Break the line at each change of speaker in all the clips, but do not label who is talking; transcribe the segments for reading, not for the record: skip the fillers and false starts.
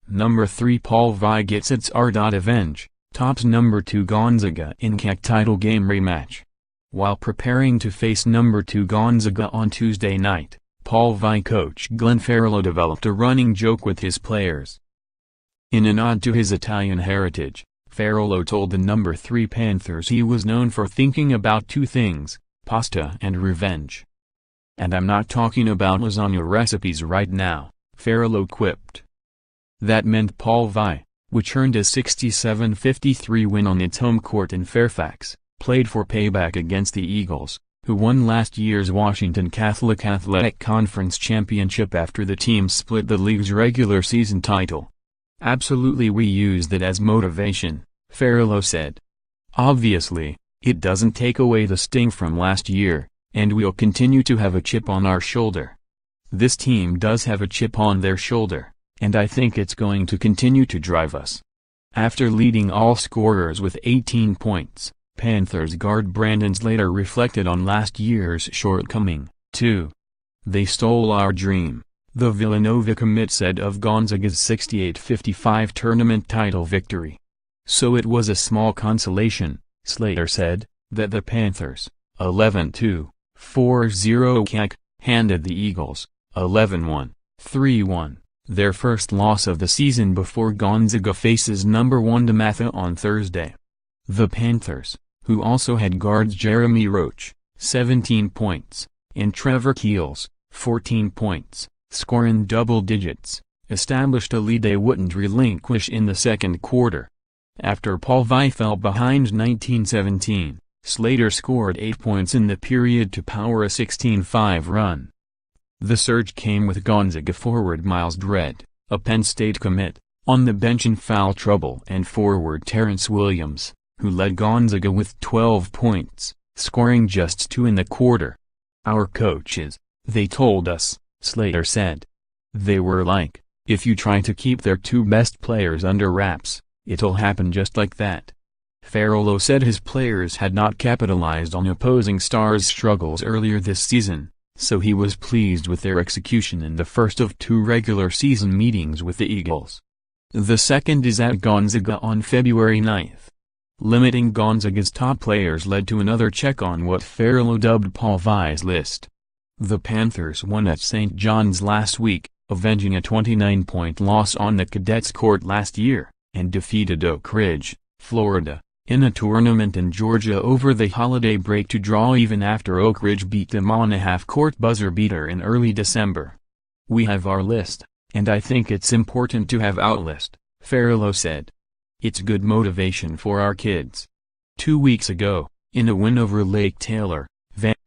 Number 3 Paul VI gets its r.evenge, tops number 2 Gonzaga in CAC title game rematch. While preparing to face number 2 Gonzaga on Tuesday night, Paul VI coach Glenn Farello developed a running joke with his players. In a nod to his Italian heritage, Farello told the number 3 Panthers he was known for thinking about two things, pasta and revenge. "And I'm not talking about lasagna recipes right now," Farello quipped. That meant Paul VI, which earned a 67-53 win on its home court in Fairfax, played for payback against the Eagles, who won last year's Washington Catholic Athletic Conference championship after the team split the league's regular season title. "Absolutely, we used it as motivation," Farello said. "Obviously, it doesn't take away the sting from last year, and we'll continue to have a chip on our shoulder. This team does have a chip on their shoulder, and I think it's going to continue to drive us." After leading all scorers with 18 points, Panthers guard Brandon Slater reflected on last year's shortcoming, too. "They stole our dream," the Villanova commit said of Gonzaga's 68-55 tournament title victory. "So it was a small consolation," Slater said, that the Panthers, 11-2, 4-0 CAC, handed the Eagles, 11-1, 3-1, their first loss of the season before Gonzaga faces number 1 DeMatha on Thursday. The Panthers, who also had guards Jeremy Roach, 17 points, and Trevor Keels, 14 points, score in double digits, established a lead they wouldn't relinquish in the second quarter. After Paul VI fell behind 19-17, Slater scored 8 points in the period to power a 16-5 run. The surge came with Gonzaga forward Miles Dredd, a Penn State commit, on the bench in foul trouble, and forward Terrence Williams, who led Gonzaga with 12 points, scoring just 2 in the quarter. "Our coaches, they told us," Slater said. "They were like, if you try to keep their 2 best players under wraps, it'll happen just like that." Farello said his players had not capitalized on opposing stars' struggles earlier this season, so he was pleased with their execution in the first of 2 regular season meetings with the Eagles. The second is at Gonzaga on February 9th. Limiting Gonzaga's top players led to another check on what Farello dubbed Paul VI's list. The Panthers won at St. John's last week, avenging a 29-point loss on the Cadets court last year, and defeated Oak Ridge, Florida, in a tournament in Georgia over the holiday break to draw even after Oak Ridge beat them on a half-court buzzer beater in early December. "We have our list, and I think it's important to have our list," Farello said. "It's good motivation for our kids." 2 weeks ago, in a win over Lake Taylor,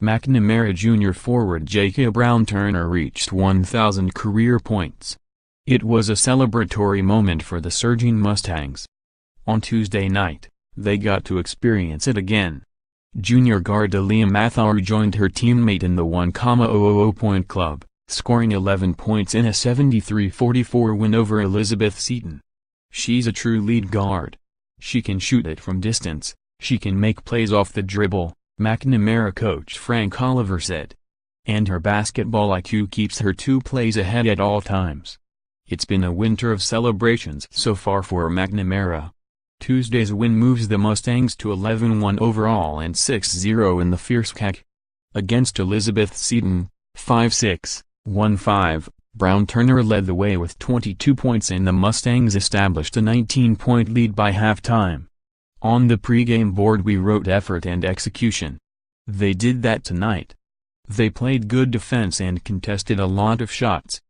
McNamara Jr. forward Jacob Brown-Turner reached 1,000 career points. It was a celebratory moment for the surging Mustangs. On Tuesday night, they got to experience it again. Junior guard Aaliyah Mathar joined her teammate in the 1,000-point club, scoring 11 points in a 73-44 win over Elizabeth Seton. "She's a true lead guard. She can shoot it from distance, she can make plays off the dribble," McNamara coach Frank Oliver said. "And her basketball IQ keeps her 2 plays ahead at all times." It's been a winter of celebrations so far for McNamara. Tuesday's win moves the Mustangs to 11-1 overall and 6-0 in the fierce CAC. Against Elizabeth Seton, 5-6, 1-5, Brown-Turner led the way with 22 points and the Mustangs established a 19-point lead by halftime. "On the pregame board we wrote effort and execution. They did that tonight. They played good defense and contested a lot of shots,